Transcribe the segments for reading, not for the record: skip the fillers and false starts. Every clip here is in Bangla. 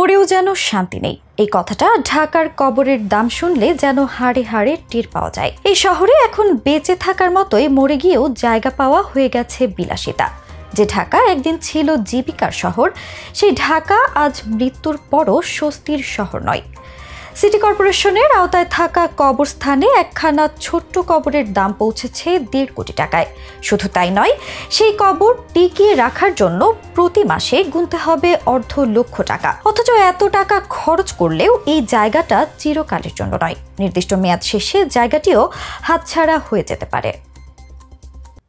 মরেও যেন শান্তি নেই, এই কথাটা ঢাকার কবরের দাম শুনলে যেন হাড়ে হাড়ে টের পাওয়া যায়। এই শহরে এখন বেঁচে থাকার মতোই মরে গিয়েও জায়গা পাওয়া হয়ে গেছে বিলাসিতা। যে ঢাকা একদিন ছিল জীবিকার শহর, সেই ঢাকা আজ মৃত্যুর পরও স্বস্তির শহর নয়। সিটি কর্পোরেশনের আওতায় থাকা কবরস্থানে একখানা ছোট্ট কবরের দাম পৌঁছেছে 1.5 কোটি টাকায়। শুধু তাই নয়, সেই কবর টিকিয়ে রাখার জন্য প্রতি মাসে গুনতে হবে 1.5 লক্ষ টাকা। অথচ এত টাকা খরচ করলেও এই জায়গাটা চিরকালের জন্য নয়, নির্দিষ্ট মেয়াদ শেষে জায়গাটিও হাতছাড়া হয়ে যেতে পারে।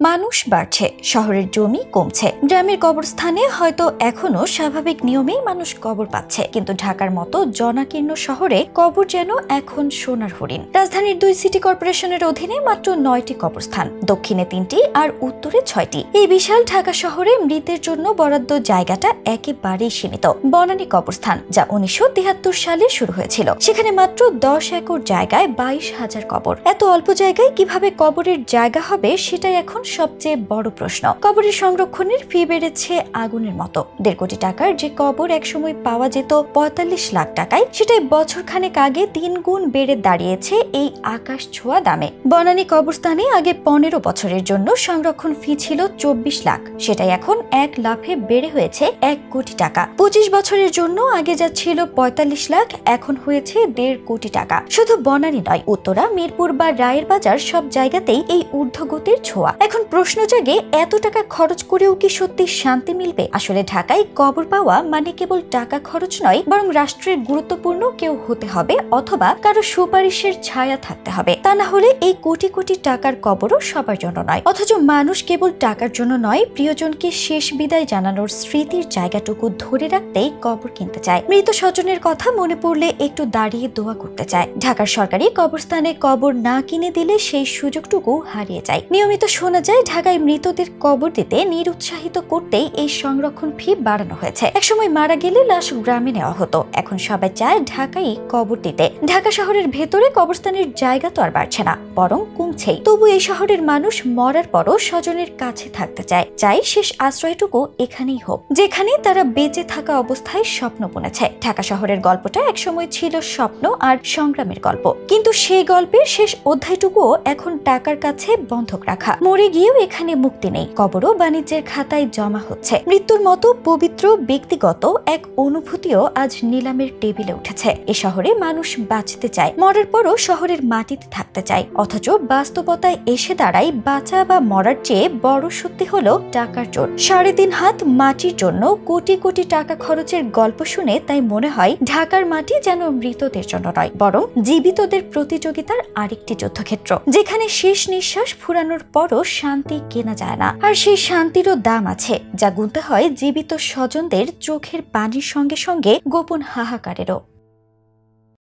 মানুষ বাড়ছে, শহরের জমি কমছে, গ্রামের কবরস্থানে হয়তো এখনো স্বাভাবিক নিয়মেই মানুষ কবর পাচ্ছে, কিন্তু ঢাকার মতো জনাকীর্ণ শহরে কবর যেন এখন সোনার হরিণ। রাজধানীর 2 সিটি কর্পোরেশনের অধীনে মাত্র 9টি কবরস্থান, দক্ষিণে 3টি আর উত্তরে 6টি। এই বিশাল ঢাকা শহরে মৃতের জন্য বরাদ্দ জায়গাটা একেবারেই সীমিত। বনানী কবরস্থান, যা 1973 সালে শুরু হয়েছিল, সেখানে মাত্র 10 একর জায়গায় 22,000 কবর। এত অল্প জায়গায় কিভাবে কবরের জায়গা হবে, সেটাই এখন সবচেয়ে বড় প্রশ্ন। কবরের সংরক্ষণের ফি বেড়েছে আগুনের মতো। 1.5 কোটি টাকার যে কবর একসময় পাওয়া যেত 45 লাখ টাকায়, সেটাই বছর খানেক আগে 3 গুণ বেড়ে দাঁড়িয়েছে এই আকাশ ছোঁয়া দামে। বনানী কবরস্থানে আগে 15 বছরের জন্য সংরক্ষণ ফি ছিল 24 লাখ, সেটাই এখন 1 লাফে বেড়ে হয়েছে 1 কোটি টাকা। 25 বছরের জন্য আগে যা ছিল 45 লাখ, এখন হয়েছে 1.5 কোটি টাকা। শুধু বনানী নয়, উত্তরা, মিরপুর বা রায়ের বাজার সব জায়গাতেই এই ঊর্ধ্বগতির ছোঁয়া। এখন প্রশ্ন জাগে, এত টাকা খরচ করেও কি সত্যি শান্তি মিলবে? আসলে ঢাকায় কবর পাওয়া মানে কেবল টাকা খরচ নয়, বরং রাষ্ট্রের গুরুত্বপূর্ণ কেউ হতে হবে অথবা কারো সুপারিশের ছায়া থাকতে হবে। তা না হলে এই কোটি কোটি টাকার কবরও সবার জন্য নয়। অথচ মানুষ কেবল টাকার জন্য নয়, প্রিয়জনকে শেষ বিদায় জানানোর স্মৃতির জায়গাটুকু ধরে রাখতেই কবর কিনতে চায়। মৃত স্বজনের কথা মনে পড়লে একটু দাঁড়িয়ে দোয়া করতে চায়। ঢাকার সরকারি কবরস্থানে কবর না কিনে দিলে সেই সুযোগটুকু হারিয়ে যায়। নিয়মিত শোনা যায়, ঢাকায় মৃতদের কবর দিতে নিরুৎসাহিত করতেই এই সংরক্ষণ ফি বাড়ানো হয়েছে। একসময় মারা গেলে লাশ গ্রামে নেওয়া হতো, এখন সবাই চায় ঢাকায় কবর দিতে। ঢাকা শহরের ভেতরে কবরস্থানের জায়গা তো আর বাড়ছে না, বরং কমছেই। তবু এই শহরের মানুষ মরার পরও স্বজনের কাছে থাকতে চায় শেষ আশ্রয়টুকু এখানেই হোক, যেখানে তারা বেঁচে থাকা অবস্থায় স্বপ্ন বুনেছে। ঢাকা শহরের গল্পটা একসময় ছিল স্বপ্ন আর সংগ্রামের গল্প, কিন্তু সেই গল্পের শেষ অধ্যায়টুকুও এখন টাকার কাছে বন্ধক রাখা। মরে গিয়েও এখানে মুক্তি নেই, কবরও বাণিজ্যের খাতায় জমা হচ্ছে। মৃত্যুর মতো পবিত্র ব্যক্তিগত এক অনুভূতিও আজ নিলামের টেবিলে উঠেছে। এ শহরে মানুষ বাঁচতে চায়, মরার পরও শহরের মাটিতে থাকতে চায়। অথচ বাস্তবতায় এসে দাঁড়ায়, বাঁচা বা মরার চেয়ে বড় সত্যি হলো টাকার জোর। 3.5 হাত মাটির জন্য কোটি কোটি টাকা খরচের গল্প শুনে তাই মনে হয় ঢাকার মাটি যেন মৃতদের জন্য নয়, বরং জীবিতদের প্রতিযোগিতার আরেকটি যুদ্ধক্ষেত্র, যেখানে শেষ নিঃশ্বাস ফুরানোর পরও শান্তি কেনা যায় না। আর সেই শান্তিরও দাম আছে, যা গুনতে হয় জীবিত স্বজনদের চোখের পানির সঙ্গে সঙ্গে গোপন হাহাকারেরও।